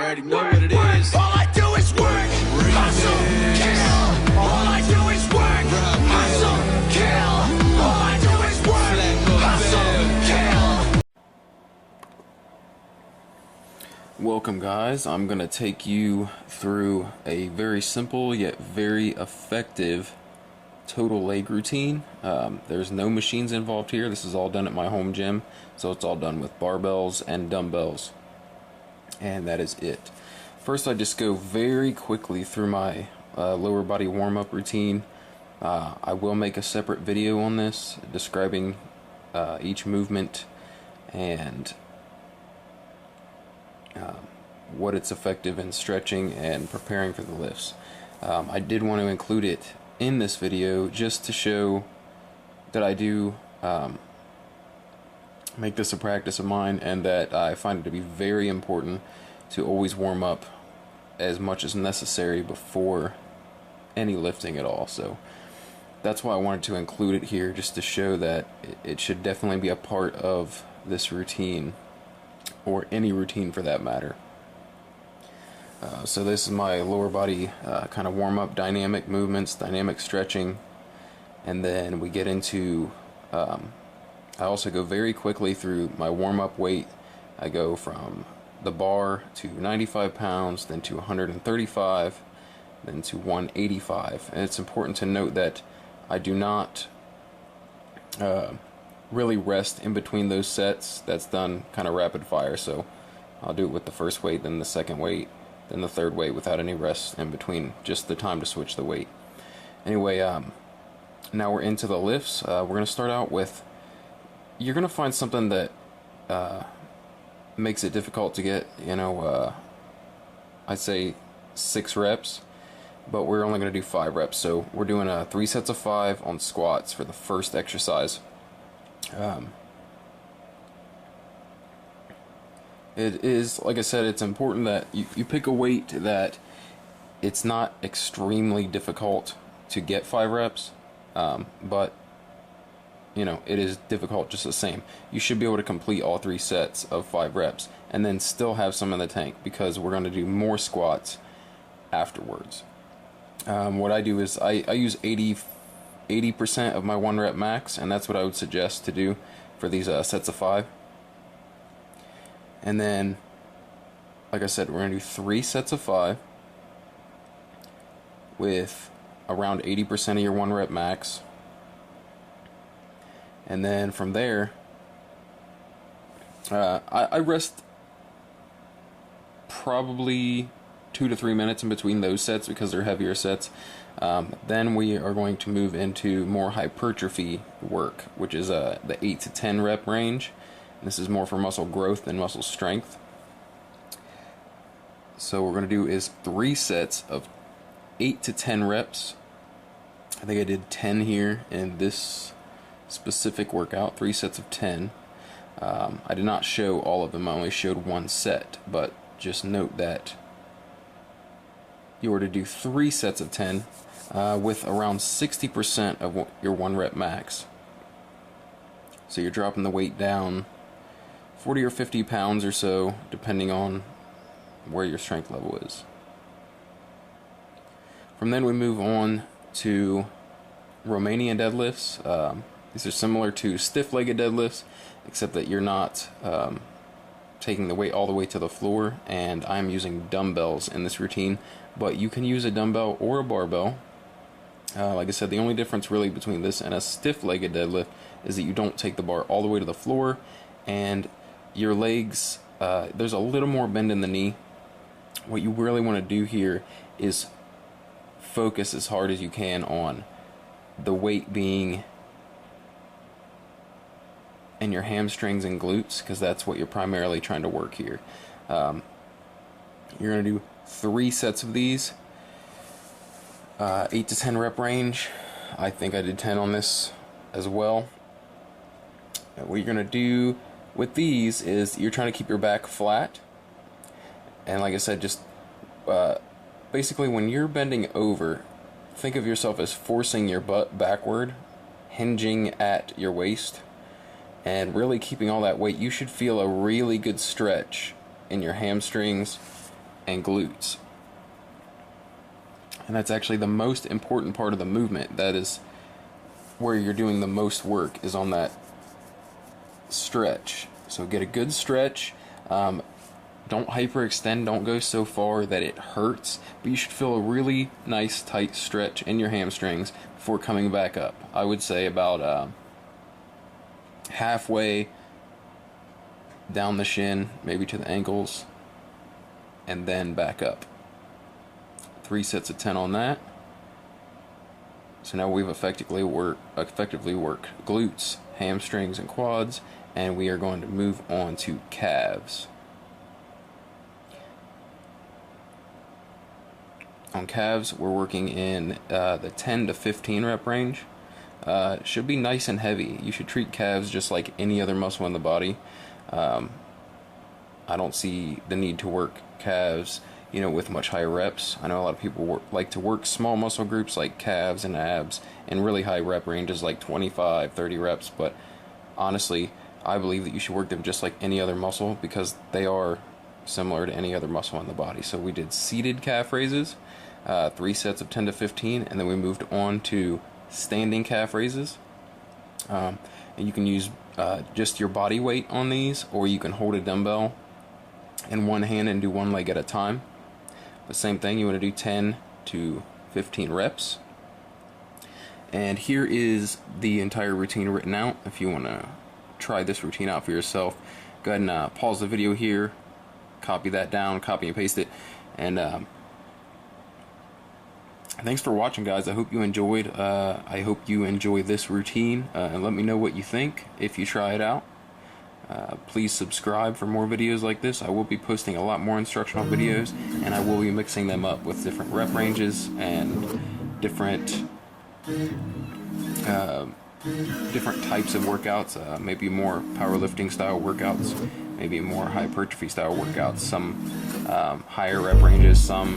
already know what it is. All I do is work, hustle, kill. All I do is work, hustle, kill. All I do is work, hustle, kill. Welcome guys, I'm going to take you through a very simple yet very effective total leg routine. There's no machines involved here. This is all done at my home gym, so it's all done with barbells and dumbbells, and that is it. First, I just go very quickly through my lower body warm-up routine. I will make a separate video on this describing each movement and what it's effective in stretching and preparing for the lifts. I did want to include it in this video just to show that I do make this a practice of mine, and that I find it to be very important to always warm up as much as necessary before any lifting at all. So that's why I wanted to include it here, just to show that it should definitely be a part of this routine, or any routine for that matter. So this is my lower body kind of warm-up, dynamic movements, dynamic stretching, and then we get into, I also go very quickly through my warm-up weight. I go from the bar to 95 pounds, then to 135, then to 185. And it's important to note that I do not really rest in between those sets. That's done kind of rapid fire, so I'll do it with the first weight, then the second weight, then the third weight, without any rest in between, just the time to switch the weight. Anyway, now we're into the lifts. We're going to start out with, you're going to find something that makes it difficult to get, I'd say 6 reps, but we're only going to do 5 reps. So we're doing 3 sets of 5 on squats for the first exercise. It is, like I said, it's important that you pick a weight that it's not extremely difficult to get 5 reps, but it is difficult just the same. You should be able to complete all 3 sets of 5 reps and then still have some in the tank, because we're going to do more squats afterwards. What I do is I use 80% of my 1 rep max, and that's what I would suggest to do for these sets of 5. And then, like I said, we're going to do 3 sets of 5 with around 80% of your 1 rep max. And then from there, I rest probably 2 to 3 minutes in between those sets because they're heavier sets. Then we are going to move into more hypertrophy work, which is the 8 to 10 rep range. This is more for muscle growth than muscle strength. So what we're going to do is 3 sets of 8 to 10 reps. I think I did 10 here in this specific workout, 3 sets of 10. I did not show all of them, I only showed 1 set, but just note that you were to do 3 sets of 10 with around 60% of your 1 rep max. So you're dropping the weight down 40 or 50 pounds or so, depending on where your strength level is. From then we move on to Romanian deadlifts. These are similar to stiff-legged deadlifts, except that you're not taking the weight all the way to the floor, and I'm using dumbbells in this routine, but you can use a dumbbell or a barbell. Like I said, the only difference really between this and a stiff-legged deadlift is that you don't take the bar all the way to the floor, and your legs, there's a little more bend in the knee. What you really want to do here is focus as hard as you can on the weight being in your hamstrings and glutes, because that's what you're primarily trying to work here. You're going to do 3 sets of these, 8 to 10 rep range. I think I did 10 on this as well. And what you're going to do with these is you're trying to keep your back flat, and like I said, just basically when you're bending over, think of yourself as forcing your butt backward, hinging at your waist, and really keeping all that weight. You should feel a really good stretch in your hamstrings and glutes. And that's actually the most important part of the movement. That is where you're doing the most work, is on that stretch. So get a good stretch. Don't hyperextend, don't go so far that it hurts, but you should feel a really nice tight stretch in your hamstrings before coming back up. I would say about halfway down the shin, maybe to the ankles, and then back up. 3 sets of 10 on that. So now we've effectively worked glutes, hamstrings, and quads, and we are going to move on to calves. On calves, we're working in the 10 to 15 rep range. Should be nice and heavy. You should treat calves just like any other muscle in the body. I don't see the need to work calves, with much higher reps. I know a lot of people like to work small muscle groups like calves and abs in really high rep ranges like 25, 30 reps, but honestly, I believe that you should work them just like any other muscle because they are similar to any other muscle in the body. So we did seated calf raises, 3 sets of 10 to 15, and then we moved on to standing calf raises. And you can use just your body weight on these, or you can hold a dumbbell in one hand and do one leg at a time. The same thing, you want to do 10 to 15 reps. And here is the entire routine written out. If you want to try this routine out for yourself, go ahead and pause the video here, copy that down, copy and paste it, and thanks for watching, guys. I hope you enjoyed. I hope you enjoy this routine, and let me know what you think if you try it out. Please subscribe for more videos like this. I will be posting a lot more instructional videos, and I will be mixing them up with different rep ranges and different types of workouts, maybe more powerlifting style workouts, maybe more hypertrophy style workouts, some higher rep ranges, some